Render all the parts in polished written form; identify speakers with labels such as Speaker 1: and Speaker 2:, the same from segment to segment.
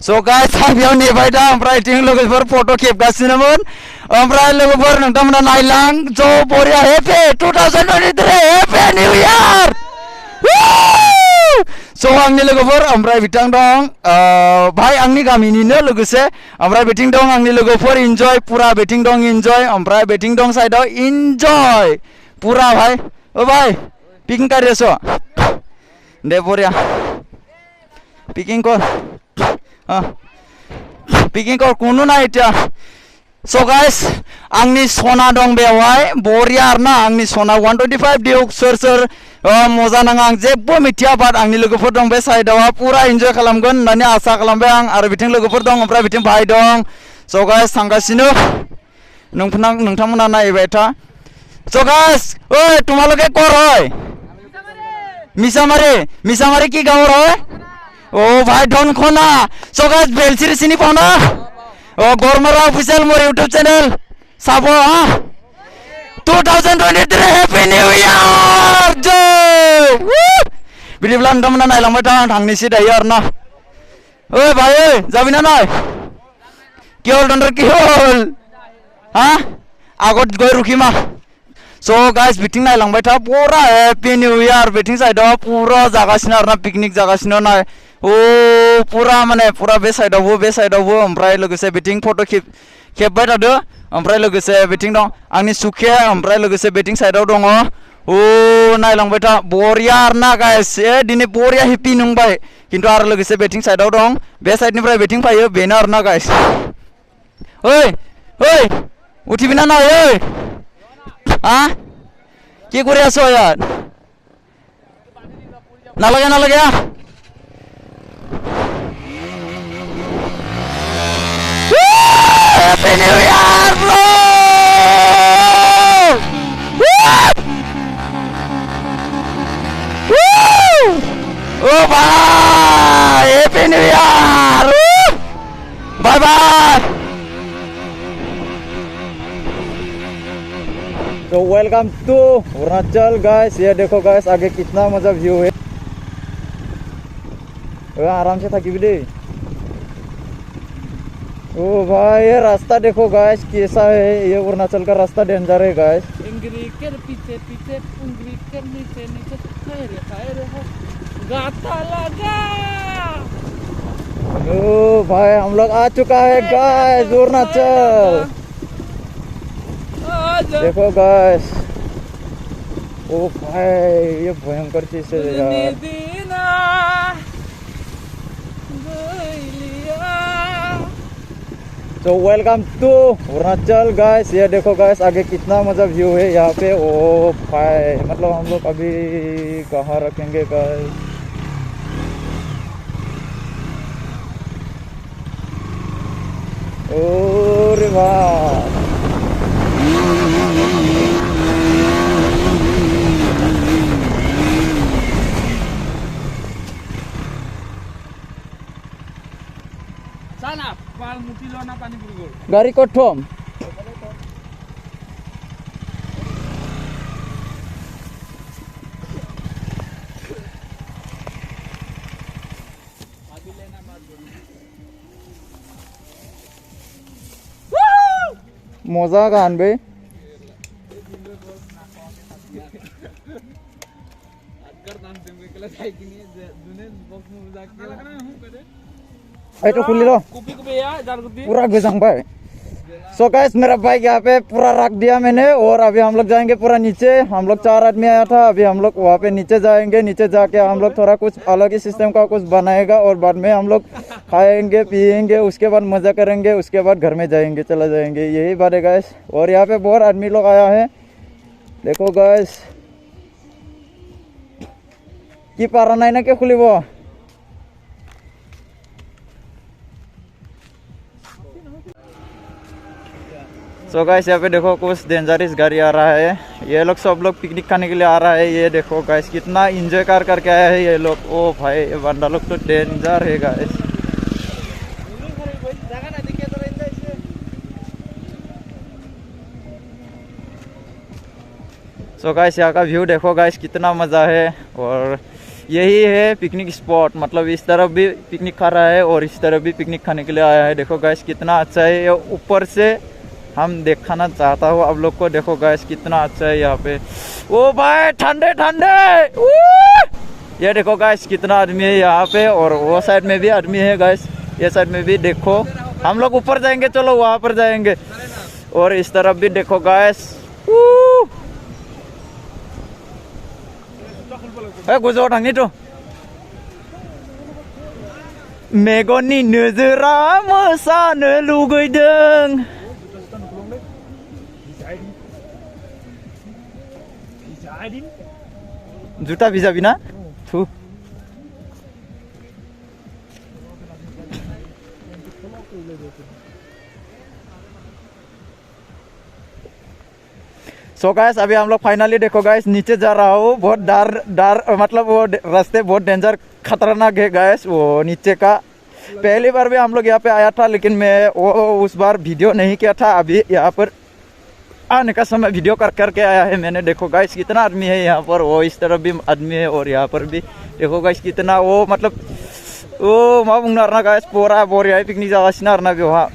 Speaker 1: So guys, sabiयाव नेबाय दा ओमफ्राय थिं लोगोफोर फट' खेबगासिनोमोन ओमफ्राय लोगोफोर नोंथांमोना नायलां ज' बरिया हेपि 2023 हेपि निउ इयार स' आंनि लोगोफोर ओमफ्राय बिथां दं भाई आंनि गामिनिनो लोगोसे ओमफ्राय बिथिं दं आंनि लोगोफोर इन्जय पुरा बिथिं दं इन्जय ओमफ्राय बिथिं दं साइडआव इन्जय पुरा भाई ओ भाई पिकिं कारियास दे बरिया पिकिं कर पिकिं कर कुनु ना इटा सो गाइस आंनि सना दं बेवहाय बरिया आरोना आंनि सना 125 दिउक सोर मजा नाङा आं जेबो मिथिया बाट आंनि लोगोफोर दं बे साइडआव पुरा इन्जय खालामगोन होननानै आसा खालामबाय आं आरो बिथिं लोगोफोर दं ओमफ्राय बिथिं भाई दं सो गाइस थांगासिनो नोंथांमोना नायबाय था सो गाइस ओइ तुम्हालोके कर হয় मिसामारी की गाँव হয় ओ भाई डन खोना सो गाइस बेलसिरी सिनी पाउना ओ गरमारा ऑफिशियल मोर यूट्यूब चैनल साबो हां 2023 हैप्पी न्यू इयार जो बिदिब्ला नोंथांमोना नायलांबाय था थांनोसै दायो आरोना ओइ भाई ओइ जाबिना नाय किहल दन्दर किहल हा आगत गय रुखिमा सो गाइस बिथिं नायलांबाय था पुरा हैप्पी न्यू इयार बिथिं साइडआव पुरा जागासिनो आरोना पिकनिक जागासिनो नाय ओ पुरा माने पुरा बे साइडआवबो ओमफ्राय लोगोसे बिथिं फट' खेबबाय थादो ओमफ्राय लोगोसे बिथिं दं आंनि सुखे ओमफ्राय लोगोसे बिथिं साइडआव दङ ओ नायलांबाय था बरिया आरोना गाइस दिनै बरिया हेपि नंबाय किन्तु आरो लोगोसे बिथिं साइडआव दं बे साइडनिफ्राय बिथिं फैयो बेनो आरोना गाइस ओइ उठिबिना नाय ओइ हा কি করে আছো यार নালাগে Happy New Year bro oh bye Happy New Year bye bye तो वेलकम टू अरुणाचल गाइस ये देखो गाइस आगे कितना मजा व्यू है आराम से थकी दे ओ भाई ये रास्ता देखो गाइस कैसा है ये अरुणाचल का रास्ता डेंजर है गाइस पीछे नीचे गाता लगा ओ भाई हम लोग आ चुका है गाइस अरुणाचल देखो गाइस ओ भाई ये भयंकर चीज है यार तो वेलकम टू अरुणाचल गाइस ये देखो गाइस आगे कितना मजा व्यू है यहाँ पे ओ भाई मतलब हम लोग अभी कहाँ रखेंगे गाइस ओ रे वाह गाड़ी कठम मजा गान बे तो खुली लो पूरा गजंग सो गाइस मेरा बाइक यहाँ पे पूरा रख दिया मैंने और अभी हम लोग जाएंगे पूरा नीचे हम लोग 4 आदमी आया था अभी हम लोग वहाँ पे नीचे जाएंगे नीचे जाके हम लोग थोड़ा कुछ अलग ही सिस्टम का कुछ बनाएगा और बाद में हम लोग खाएंगे पिएंगे उसके बाद मजा करेंगे उसके बाद घर में जाएंगे चला जाएंगे यही बात है गाइस और यहाँ पे बहुत आदमी लोग आया है देखो गाइस की पारा नहीं ना क्या खुली वो सो गाइस यहाँ पे देखो कुछ डेंजरस गाड़ी आ रहा है ये लोग सब लोग पिकनिक खाने के लिए आ रहा है ये देखो गाइस कितना एंजॉय करके आया है ये लोग ओ भाई ये बंदा लोग तो डेंजर है गाइस सो गाइस यहाँ का व्यू देखो गाइस कितना मज़ा है और यही है पिकनिक स्पॉट, मतलब इस तरफ भी पिकनिक खा रहा है और इस तरफ भी पिकनिक खाने के लिए आया है। देखो गाइस कितना अच्छा है, ये ऊपर से हम दिखाना चाहता हूँ आप लोग को। देखो गाइस कितना अच्छा है यहाँ पे। ओ भाई ठंडे ठंडे, ये देखो गाइस कितना आदमी है यहाँ पे, और वो साइड में भी आदमी है गाइस, ये साइड में भी देखो। हम लोग ऊपर जाएंगे, चलो वहाँ पर जाएंगे। और इस तरफ भी देखो गाइस, गोजौआव थांनि थ' मेगननि नोजोरा मोसानो लुगैदों। जुता बिजाबि ना थु। सो गाइस अभी हम लोग फाइनली देखो गाइस नीचे जा रहा हूँ। बहुत डर मतलब वो रास्ते बहुत डेंजर खतरनाक है गाइस, वो नीचे का। पहली बार भी हम लोग यहाँ पे आया था, लेकिन मैं वो उस बार वीडियो नहीं किया था। अभी यहाँ पर आने का समय वीडियो कर करके आया है मैंने। देखो गाइस कितना आदमी है यहाँ पर, वो इस तरफ भी आदमी है और यहाँ पर भी देखो गाइस कितना, वो मतलब वो मा बुंनो आरोना गाइस पूरा बरिया पिकनिक जागासिनो आरोना बेवहा।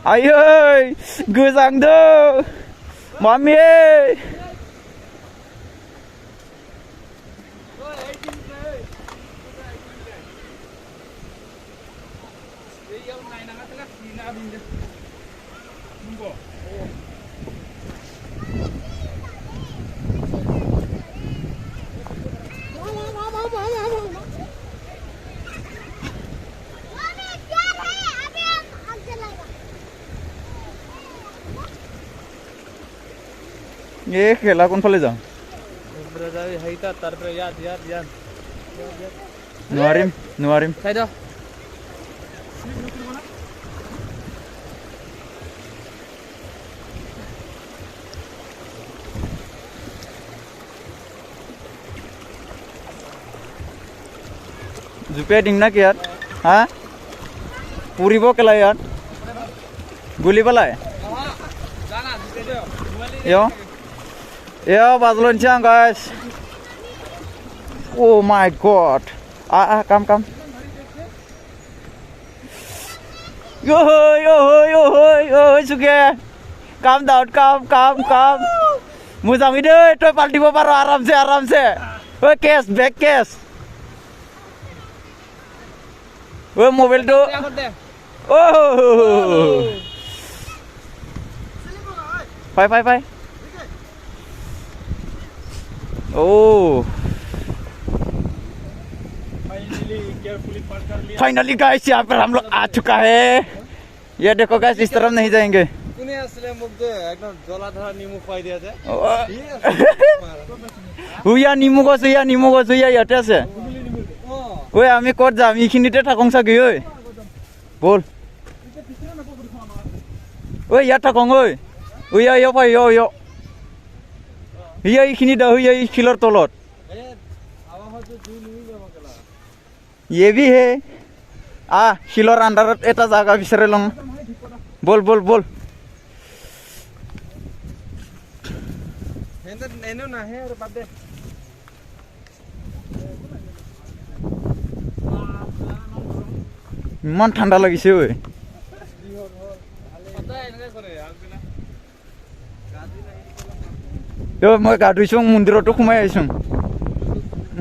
Speaker 1: आयै गोजांदों मामि। ये खेला कौन फले जाऊं नुआरिम नुआरिम जुपे डिंगना क्या यार? हाँ पूरी वो केला यार गुली बला है यो बाजलोन चांग गाइस। ओ माय गॉड कम यो सुके काम डाउट काम मुझे भी दे तो पार्टी वो पर आराम से वो केस बैक केस वो मोबाइल तो ओ फाइ ओ फाइनली गाइस यहाँ पर हम लोग आ चुका है। ये देखो गाइस इस तरफ नहीं जाएंगे। हुआ नीमू गस हुआ याते আছে ওই আমি কত যাম এইখিনিতে থাকং চাগে ঐ বল ওই ইয়াত থাকং ঐ উইয়া ইয়া পাই ইয়া এইখিনি দা হুইয়া এই শিলৰ তলত ये भी है शिलर अंडर एटा जागा बिसरे लं बोल इमान ठंडा लगिसे ओय यो मैं गाधुइसं मन्दिरत खमायसं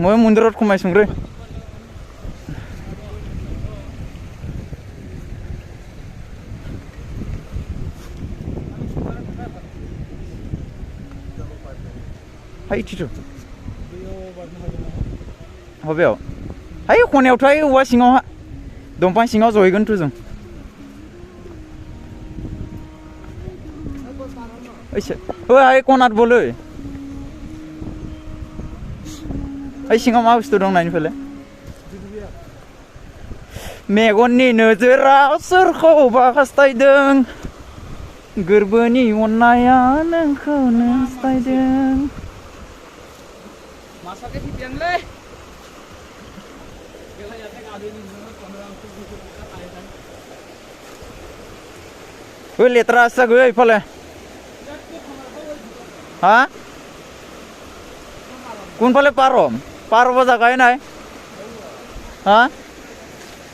Speaker 1: मैं मन्दिरत खमायसं रे हाय चिटो हबेयाव हाय खनायावथ' हाय औवा सिङाव दंफां सिङाव जहैगोन थ' जों ओइसे ओइ हाय कनात बोलै हाय सिङाव मा बुस्थु दं नायनिफायलाय मेगननि नोजोराव सोरखौबा हास्थायदों गोरबोनि अननाया नोंखौनो हास्थायदों masaknya hipian le gue letra asa gue ifale ha কোনফালে পাৰ হ'ব জাগাই নাই হা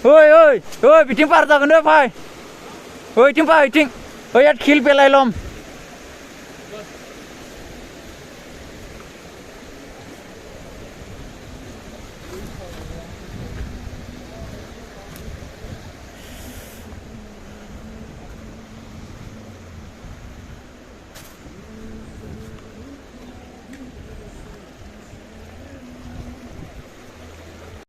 Speaker 1: ঐ ঐ ঐ বিটিং পাৰ যাগোন দে ভাই ঐ ইটিং পা ইটিং ঐ ইয়াত শিল পেলাই ল'ম